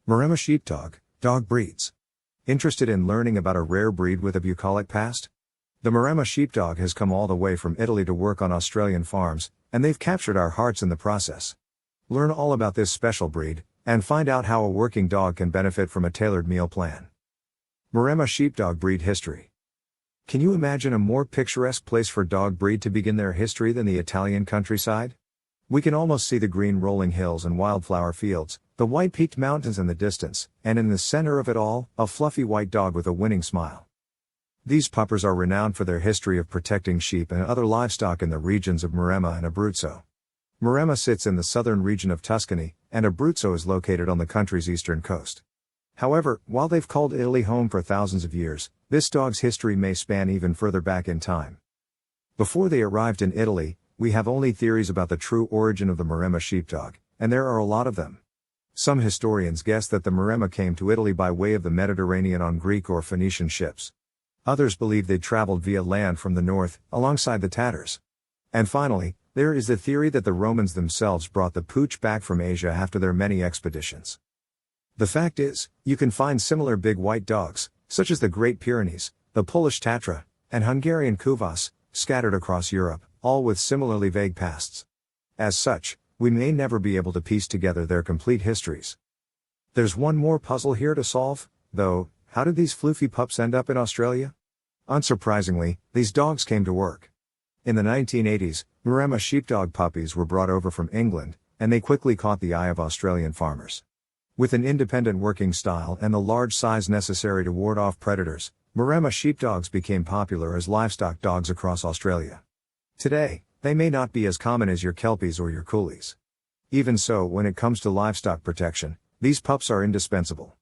Maremma Sheepdog, dog breeds. Interested in learning about a rare breed with a bucolic past? The Maremma Sheepdog has come all the way from Italy to work on Australian farms, and they've captured our hearts in the process. Learn all about this special breed, and find out how a working dog can benefit from a tailored meal plan. Maremma Sheepdog breed history. Can you imagine a more picturesque place for dog breed to begin their history than the Italian countryside? We can almost see the green rolling hills and wildflower fields, the white peaked mountains in the distance, and in the center of it all, a fluffy white dog with a winning smile. These puppers are renowned for their history of protecting sheep and other livestock in the regions of Maremma and Abruzzo. Maremma sits in the southern region of Tuscany, and Abruzzo is located on the country's eastern coast. However, while they've called Italy home for thousands of years, this dog's history may span even further back in time. Before they arrived in Italy, we have only theories about the true origin of the Maremma Sheepdog, and there are a lot of them. Some historians guess that the Maremma came to Italy by way of the Mediterranean on Greek or Phoenician ships. Others believe they traveled via land from the north, alongside the Tatars. And finally, there is the theory that the Romans themselves brought the pooch back from Asia after their many expeditions. The fact is, you can find similar big white dogs, such as the Great Pyrenees, the Polish Tatra, and Hungarian Kuvas, scattered across Europe, all with similarly vague pasts. As such, we may never be able to piece together their complete histories. There's one more puzzle here to solve, though. How did these floofy pups end up in Australia? Unsurprisingly, these dogs came to work. In the 1980s, Maremma Sheepdog puppies were brought over from England, and they quickly caught the eye of Australian farmers. With an independent working style and the large size necessary to ward off predators, Maremma Sheepdogs became popular as livestock dogs across Australia. Today, they may not be as common as your Kelpies or your Coolies. Even so, when it comes to livestock protection, these pups are indispensable.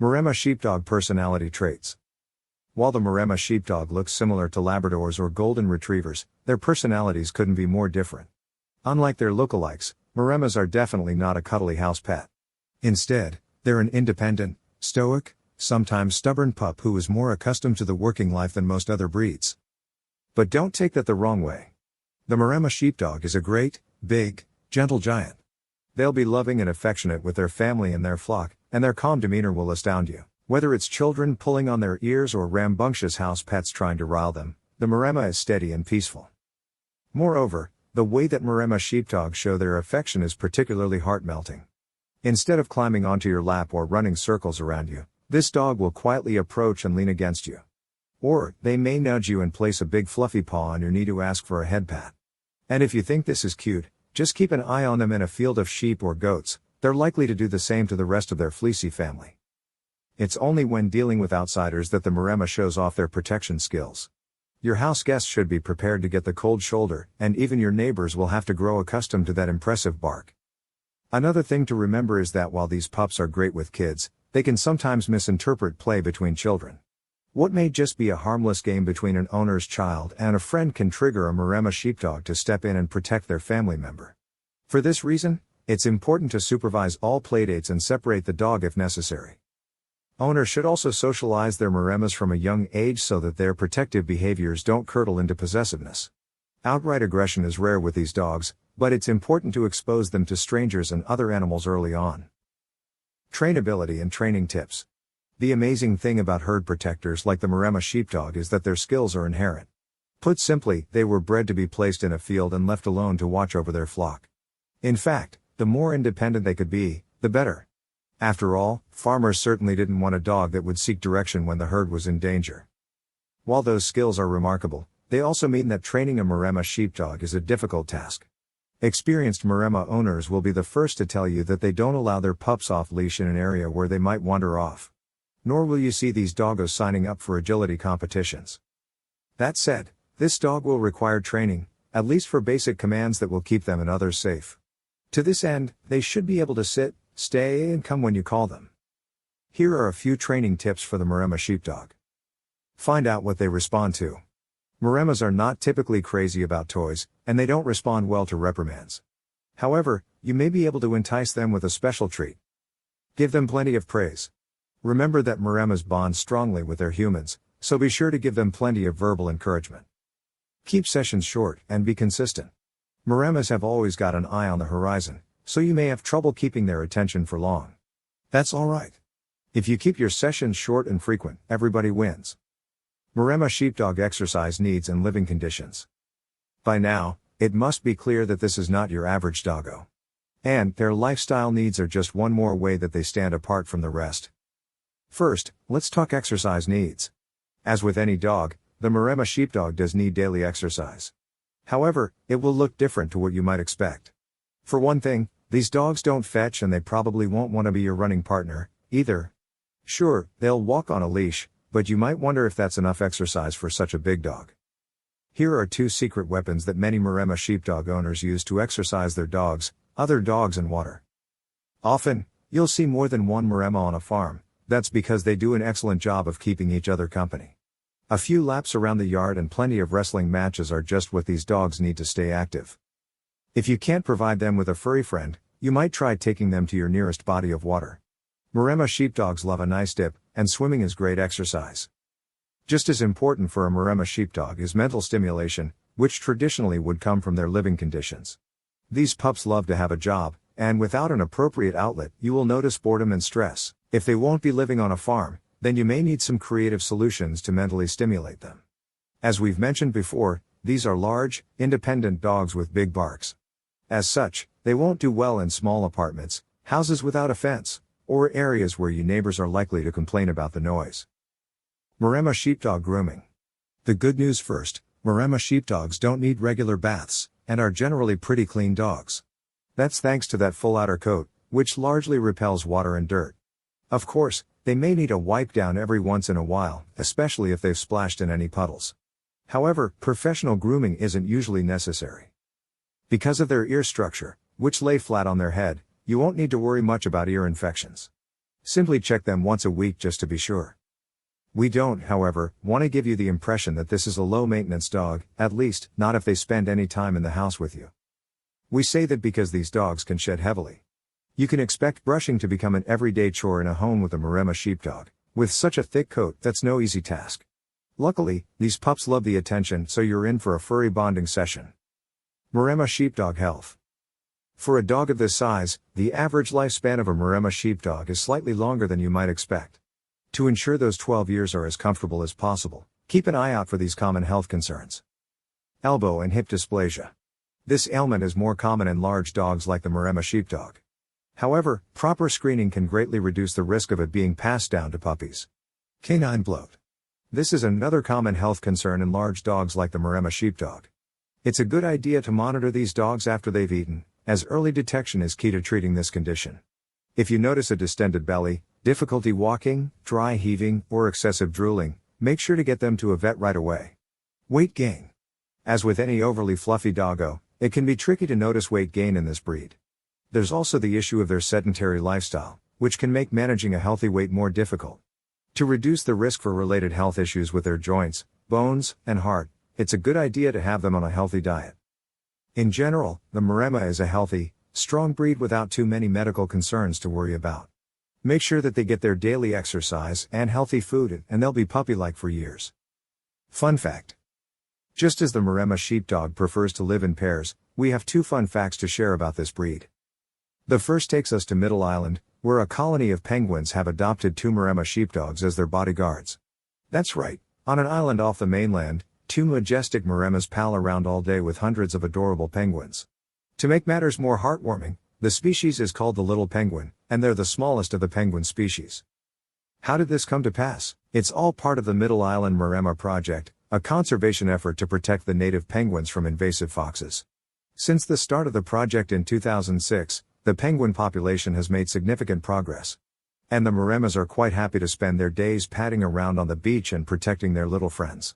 Maremma Sheepdog personality traits. While the Maremma Sheepdog looks similar to Labradors or Golden Retrievers, their personalities couldn't be more different. Unlike their lookalikes, Maremmas are definitely not a cuddly house pet. Instead, they're an independent, stoic, sometimes stubborn pup who is more accustomed to the working life than most other breeds. But don't take that the wrong way. The Maremma Sheepdog is a great, big, gentle giant. They'll be loving and affectionate with their family and their flock, and their calm demeanor will astound you. Whether it's children pulling on their ears or rambunctious house pets trying to rile them, the Maremma is steady and peaceful. Moreover, the way that Maremma Sheepdogs show their affection is particularly heart-melting. Instead of climbing onto your lap or running circles around you, this dog will quietly approach and lean against you. Or, they may nudge you and place a big fluffy paw on your knee to ask for a head pat. And if you think this is cute, just keep an eye on them in a field of sheep or goats. They're likely to do the same to the rest of their fleecy family. It's only when dealing with outsiders that the Maremma shows off their protection skills. Your house guests should be prepared to get the cold shoulder, and even your neighbors will have to grow accustomed to that impressive bark. Another thing to remember is that while these pups are great with kids, they can sometimes misinterpret play between children. What may just be a harmless game between an owner's child and a friend can trigger a Maremma Sheepdog to step in and protect their family member. For this reason, it's important to supervise all playdates and separate the dog if necessary. Owners should also socialize their Maremmas from a young age so that their protective behaviors don't curdle into possessiveness. Outright aggression is rare with these dogs, but it's important to expose them to strangers and other animals early on. Trainability and training tips. The amazing thing about herd protectors like the Maremma Sheepdog is that their skills are inherent. Put simply, they were bred to be placed in a field and left alone to watch over their flock. In fact, the more independent they could be, the better. After all, farmers certainly didn't want a dog that would seek direction when the herd was in danger. While those skills are remarkable, they also mean that training a Maremma Sheepdog is a difficult task. Experienced Maremma owners will be the first to tell you that they don't allow their pups off leash in an area where they might wander off. Nor will you see these doggos signing up for agility competitions. That said, this dog will require training, at least for basic commands that will keep them and others safe. To this end, they should be able to sit, stay, and come when you call them. Here are a few training tips for the Maremma Sheepdog. Find out what they respond to. Maremmas are not typically crazy about toys, and they don't respond well to reprimands. However, you may be able to entice them with a special treat. Give them plenty of praise. Remember that Maremmas bond strongly with their humans, so be sure to give them plenty of verbal encouragement. Keep sessions short and be consistent. Maremmas have always got an eye on the horizon, so you may have trouble keeping their attention for long. That's alright. If you keep your sessions short and frequent, everybody wins. Maremma Sheepdog exercise needs and living conditions. By now, it must be clear that this is not your average doggo. And their lifestyle needs are just one more way that they stand apart from the rest. First, let's talk exercise needs. As with any dog, the Maremma Sheepdog does need daily exercise. However, it will look different to what you might expect. For one thing, these dogs don't fetch and they probably won't want to be your running partner, either. Sure, they'll walk on a leash, but you might wonder if that's enough exercise for such a big dog. Here are 2 secret weapons that many Maremma Sheepdog owners use to exercise their dogs, other dogs and water. Often, you'll see more than one Maremma on a farm. That's because they do an excellent job of keeping each other company. A few laps around the yard and plenty of wrestling matches are just what these dogs need to stay active. If you can't provide them with a furry friend, you might try taking them to your nearest body of water. Maremma Sheepdogs love a nice dip, and swimming is great exercise. Just as important for a Maremma Sheepdog is mental stimulation, which traditionally would come from their living conditions. These pups love to have a job, and without an appropriate outlet, you will notice boredom and stress. If they won't be living on a farm, then you may need some creative solutions to mentally stimulate them. As we've mentioned before, these are large, independent dogs with big barks. As such, they won't do well in small apartments, houses without a fence, or areas where your neighbors are likely to complain about the noise. Maremma Sheepdog grooming. The good news first, Maremma Sheepdogs don't need regular baths, and are generally pretty clean dogs. That's thanks to that full outer coat, which largely repels water and dirt. Of course, they may need a wipe down every once in a while, especially if they've splashed in any puddles. However, professional grooming isn't usually necessary. Because of their ear structure, which lay flat on their head, you won't need to worry much about ear infections. Simply check them once a week just to be sure. We don't, however, want to give you the impression that this is a low-maintenance dog, at least, not if they spend any time in the house with you. We say that because these dogs can shed heavily. You can expect brushing to become an everyday chore in a home with a Maremma Sheepdog. With such a thick coat, that's no easy task. Luckily, these pups love the attention, so you're in for a furry bonding session. Maremma Sheepdog health. For a dog of this size, the average lifespan of a Maremma Sheepdog is slightly longer than you might expect. To ensure those 12 years are as comfortable as possible, keep an eye out for these common health concerns. Elbow and hip dysplasia. This ailment is more common in large dogs like the Maremma Sheepdog. However, proper screening can greatly reduce the risk of it being passed down to puppies. Canine bloat. This is another common health concern in large dogs like the Maremma Sheepdog. It's a good idea to monitor these dogs after they've eaten, as early detection is key to treating this condition. If you notice a distended belly, difficulty walking, dry heaving, or excessive drooling, make sure to get them to a vet right away. Weight gain. As with any overly fluffy doggo, it can be tricky to notice weight gain in this breed. There's also the issue of their sedentary lifestyle, which can make managing a healthy weight more difficult. To reduce the risk for related health issues with their joints, bones, and heart, it's a good idea to have them on a healthy diet. In general, the Maremma is a healthy, strong breed without too many medical concerns to worry about. Make sure that they get their daily exercise and healthy food, and they'll be puppy-like for years. Fun fact. Just as the Maremma Sheepdog prefers to live in pairs, we have 2 fun facts to share about this breed. The first takes us to Middle Island, where a colony of penguins have adopted 2 Maremma Sheepdogs as their bodyguards. That's right, on an island off the mainland, 2 majestic Maremmas pal around all day with hundreds of adorable penguins. To make matters more heartwarming, the species is called the little penguin, and they're the smallest of the penguin species. How did this come to pass? It's all part of the Middle Island Maremma Project, a conservation effort to protect the native penguins from invasive foxes. Since the start of the project in 2006, the penguin population has made significant progress. And the Maremmas are quite happy to spend their days padding around on the beach and protecting their little friends.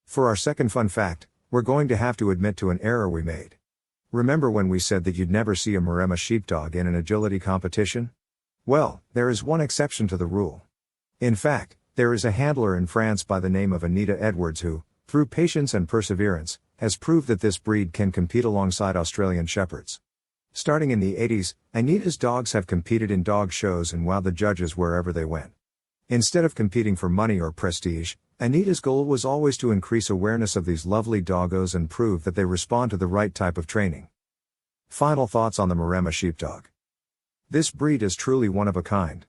For our second fun fact, we're going to have to admit to an error we made. Remember when we said that you'd never see a Maremma Sheepdog in an agility competition? Well, there is one exception to the rule. In fact, there is a handler in France by the name of Anita Edwards who, through patience and perseverance, has proved that this breed can compete alongside Australian Shepherds. Starting in the 80s, Anita's dogs have competed in dog shows and wowed the judges wherever they went. Instead of competing for money or prestige, Anita's goal was always to increase awareness of these lovely doggos and prove that they respond to the right type of training. Final thoughts on the Maremma Sheepdog. This breed is truly one of a kind.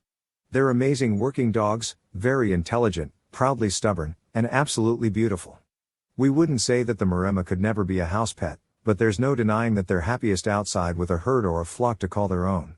They're amazing working dogs, very intelligent, proudly stubborn, and absolutely beautiful. We wouldn't say that the Maremma could never be a house pet, but there's no denying that they're happiest outside with a herd or a flock to call their own.